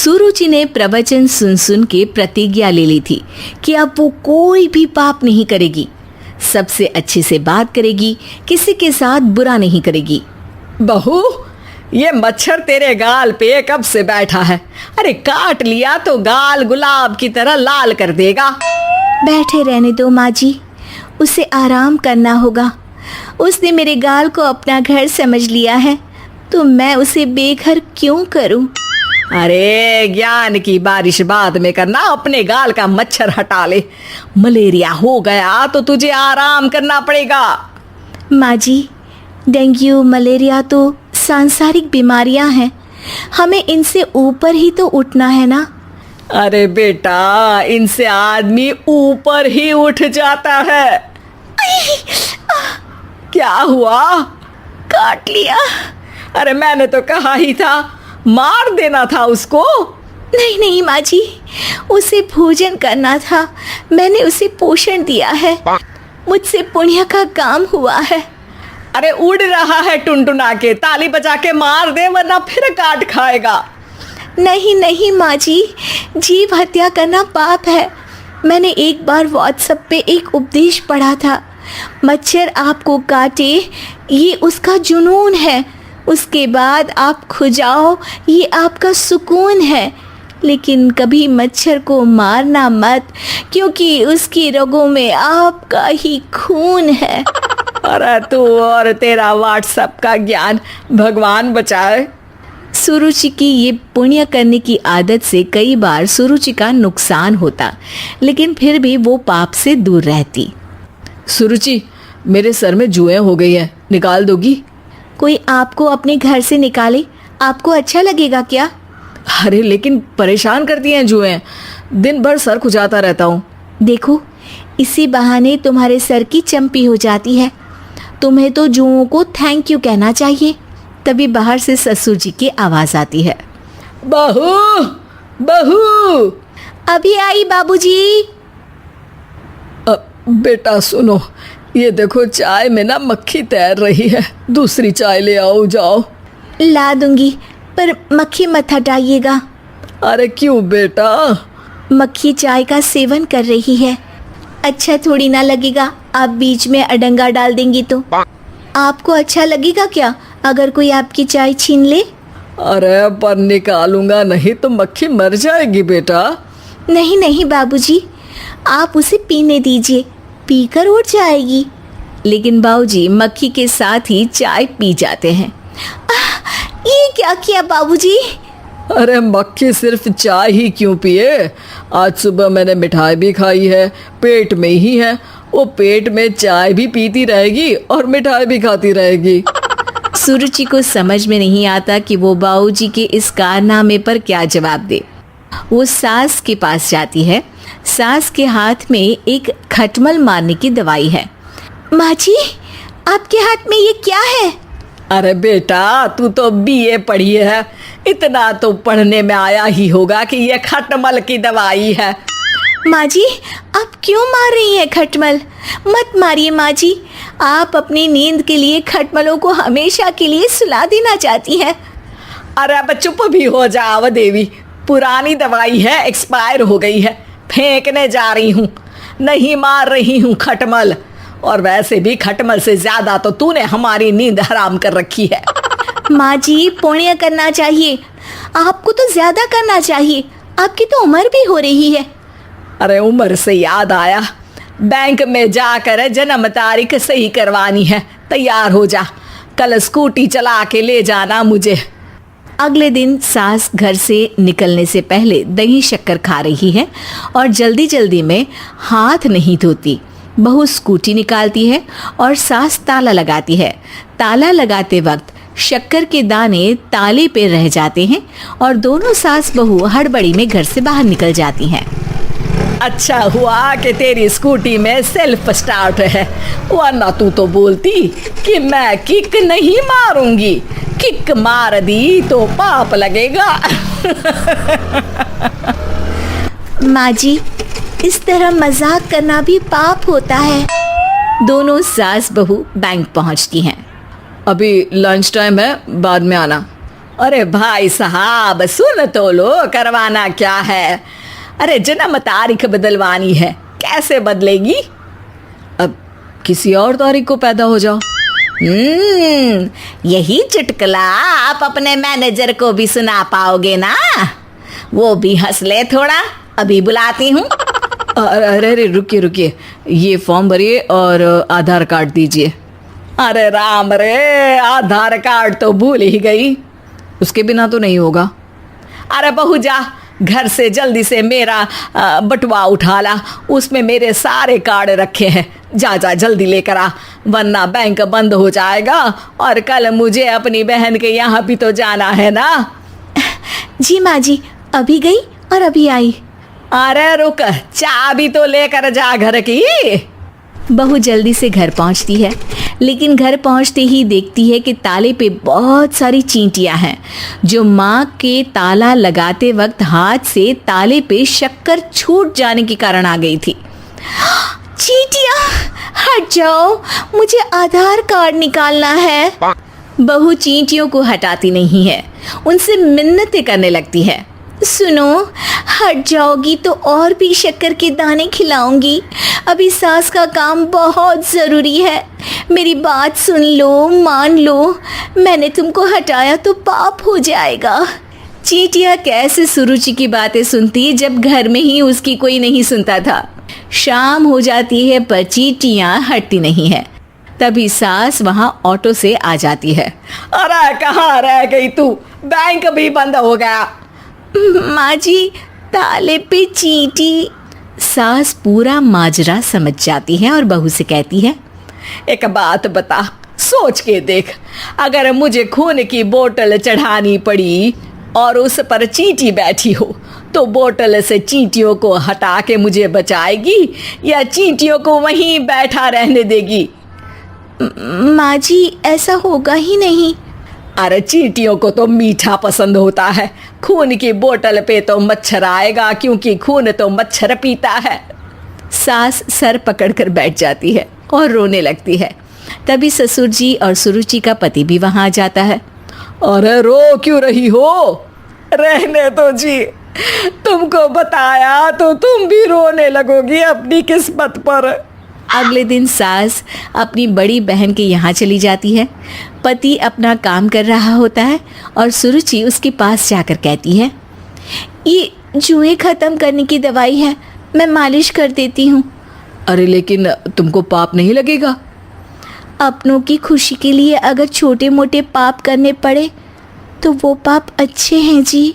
सुरुचि ने प्रवचन सुन सुन के प्रतिज्ञा ले ली थी कि अब वो कोई भी पाप नहीं करेगी, सबसे अच्छे से बात करेगी, किसी के साथ बुरा नहीं करेगी। बहू, ये मच्छर तेरे गाल पे कब से बैठा है? अरे काट लिया तो गाल गुलाब की तरह लाल कर देगा। बैठे रहने दो माँ जी, उसे आराम करना होगा। उसने मेरे गाल को अपना घर समझ लिया है, तो मैं उसे बेघर क्यों करूं? अरे ज्ञान की बारिश बाद में करना, अपने गाल का मच्छर हटा ले। मलेरिया हो गया तो तुझे आराम करना पड़ेगा। माँ जी, डेंगू मलेरिया तो सांसारिक बीमारियां हैं, हमें इनसे ऊपर ही तो उठना है ना। अरे बेटा, इनसे आदमी ऊपर ही उठ जाता है। क्या हुआ? काट लिया। अरे मैंने तो कहा ही था, मार देना था उसको। नहीं नहीं माँ जी, उसे भोजन करना था, मैंने उसे पोषण दिया है, मुझसे पुण्य का काम हुआ है। अरे उड़ रहा है टुनटुना के, ताली बजा के मार दे वरना फिर काट खाएगा। नहीं नहीं माँ जी, जीव हत्या करना पाप है। मैंने एक बार व्हाट्सएप पे एक उपदेश पढ़ा था, मच्छर आपको काटे ये उसका जुनून है, उसके बाद आप खुजाओ ये आपका सुकून है, लेकिन कभी मच्छर को मारना मत, क्योंकि उसकी रगों में आपका ही खून है। अरे तू और तेरा व्हाट्सएप का ज्ञान, भगवान बचाए। सुरुचि की ये पुण्य करने की आदत से कई बार सुरुचि का नुकसान होता, लेकिन फिर भी वो पाप से दूर रहती। सुरुचि, मेरे सर में जुएं हो गई है, निकाल दोगी? कोई आपको अपने घर से निकाले, आपको अच्छा लगेगा क्या? अरे लेकिन परेशान करती हैं जुएं, दिन भर सर खुजाता रहता हूँ। देखो, इसी बहाने तुम्हारे सर की चंपी हो जाती है। तुम्हें तो जुओं को थैंक यू कहना चाहिए। तभी बाहर से ससुर जी की आवाज आती है। बहू, बहू। अभी आई बाबूजी। बेटा सुनो, ये देखो चाय में ना मक्खी तैर रही है, दूसरी चाय ले आओ जाओ। ला दूंगी, पर मक्खी मत हटाइएगा। अरे क्यों बेटा? मक्खी चाय का सेवन कर रही है, अच्छा थोड़ी ना लगेगा आप बीच में अडंगा डाल देंगी तो। आपको अच्छा लगेगा क्या अगर कोई आपकी चाय छीन ले? अरे पर निकालूंगा नहीं तो मक्खी मर जाएगी बेटा। नहीं नहीं बाबूजी, आप उसे पीने दीजिए, पीकर उड़ जाएगी। लेकिन बाबूजी मक्खी के साथ ही चाय पी जाते हैं। ये क्या किया बाबूजी? अरे मक्खी सिर्फ चाय ही क्यों पिए, आज सुबह मैंने मिठाई भी खाई है, पेट में ही है, वो पेट में चाय भी पीती रहेगी और मिठाई भी खाती रहेगी। सुरुचि को समझ में नहीं आता कि वो बाबूजी के इस कारनामे पर क्या जवाब दे। वो सास के पास जाती है। सास के हाथ में एक खटमल मारने की दवाई है। माँ जी, आपके हाथ में ये क्या है? अरे बेटा, तू तो बीए पढ़ी है, इतना तो पढ़ने में आया ही होगा कि ये खटमल की दवाई है। माँ जी, आप क्यों मार रही हैं खटमल? मत मारिए माँ जी, आप अपनी नींद के लिए खटमलों को हमेशा के लिए सुला देना चाहती हैं। अरे अब चुप भी हो जाओ देवी, पुरानी दवाई है, एक्सपायर हो गई है, फेंकने जा रही हूँ, नहीं मार रही हूँ खटमल। और वैसे भी खटमल से ज्यादा तो तूने हमारी नींद हराम कर रखी है। माँ जी, पुण्य करना चाहिए, आपको तो ज्यादा करना चाहिए, आपकी तो उम्र भी हो रही है। अरे उम्र से याद आया, बैंक में जाकर जन्म तारीख सही करवानी है, तैयार हो जा, कल स्कूटी चला के ले जाना मुझे। अगले दिन सास घर से निकलने से पहले दही शक्कर खा रही है और जल्दी जल्दी में हाथ नहीं धोती। बहू स्कूटी निकालती है और सास ताला लगाती है। ताला लगाते वक्त शक्कर के दाने ताले पे रह जाते हैं और दोनों सास बहू हड़बड़ी में घर से बाहर निकल जाती हैं। अच्छा हुआ कि तेरी स्कूटी में सेल्फ स्टार्ट है, वरना तू तो बोलती कि मैं किक नहीं मारूंगी, किक मार दी तो पाप लगेगा। माँ जी, इस तरह मजाक करना भी पाप होता है। दोनों सास बहू बैंक पहुंचती हैं। अभी लंच टाइम है, बाद में आना। अरे भाई साहब सुन तो लो, करवाना क्या है? अरे जन्म तारीख बदलवानी है, कैसे बदलेगी? अब किसी और तारीख को पैदा हो जाओ। यही चुटकुला आप अपने मैनेजर को भी सुना पाओगे ना? वो भी हंस ले थोड़ा, अभी बुलाती हूँ। अरे अरे रुकिए रुकिए, ये फॉर्म भरिए और आधार कार्ड दीजिए। अरे राम रे, आधार कार्ड तो भूल ही गई, उसके बिना तो नहीं होगा। अरे बहू जा घर से जल्दी से मेरा बटुआ उठा ला, उसमें मेरे सारे कार्ड रखे हैं। जा जा जल्दी लेकर आ, वरना बैंक बंद हो जाएगा और कल मुझे अपनी बहन के यहाँ भी तो जाना है ना। जी माँ जी, अभी गई और अभी आई। अरे रुक, चाबी तो लेकर जा घर की। बहू जल्दी से घर पहुंचती है, लेकिन घर पहुंचते ही देखती है कि ताले पे बहुत सारी चींटियां हैं, जो माँ के ताला लगाते वक्त हाथ से ताले पे शक्कर छूट जाने के कारण आ गई थी। चींटियां हट जाओ, मुझे आधार कार्ड निकालना है। बहू चींटियों को हटाती नहीं है, उनसे मिन्नतें करने लगती है। सुनो, हट जाओगी तो और भी शक्कर के दाने खिलाऊंगी। अभी सास का काम बहुत ज़रूरी है, मेरी बात सुन लो, मान लो। मैंने तुमको हटाया तो पाप हो जाएगा। चींटियाँ कैसे सुरुचि की बातें सुनती जब घर में ही उसकी कोई नहीं सुनता था। शाम हो जाती है पर चींटियाँ हटती नहीं है। तभी सास वहाँ ऑटो से आ जाती है। अरे कहाँ रह गई तू? बैंक भी बंद हो गया। माँ जी, ताले पे चींटी। सास पूरा माजरा समझ जाती है और बहू से कहती है, एक बात बता, सोच के देख, अगर मुझे खून की बोतल चढ़ानी पड़ी और उस पर चींटी बैठी हो, तो बोतल से चींटियों को हटा के मुझे बचाएगी या चींटियों को वहीं बैठा रहने देगी? माँ जी, ऐसा होगा ही नहीं। अरे चींटियों को तो मीठा पसंद होता है, खून की बोतल पे तो मच्छर आएगा, क्योंकि खून तो मच्छर पीता है। सास सर पकड़कर बैठ जाती है और रोने लगती है। तभी ससुर जी और सुरुचि का पति भी वहां आ जाता है। अरे रो क्यों रही हो? रहने दो जी, तुमको बताया तो तुम भी रोने लगोगी अपनी किस्मत पर। अगले दिन सास अपनी बड़ी बहन के यहाँ चली जाती है। पति अपना काम कर रहा होता है और सुरुचि उसके पास जाकर कहती है, ये जुए ख़त्म करने की दवाई है, मैं मालिश कर देती हूँ। अरे लेकिन तुमको पाप नहीं लगेगा? अपनों की खुशी के लिए अगर छोटे मोटे पाप करने पड़े तो वो पाप अच्छे हैं जी।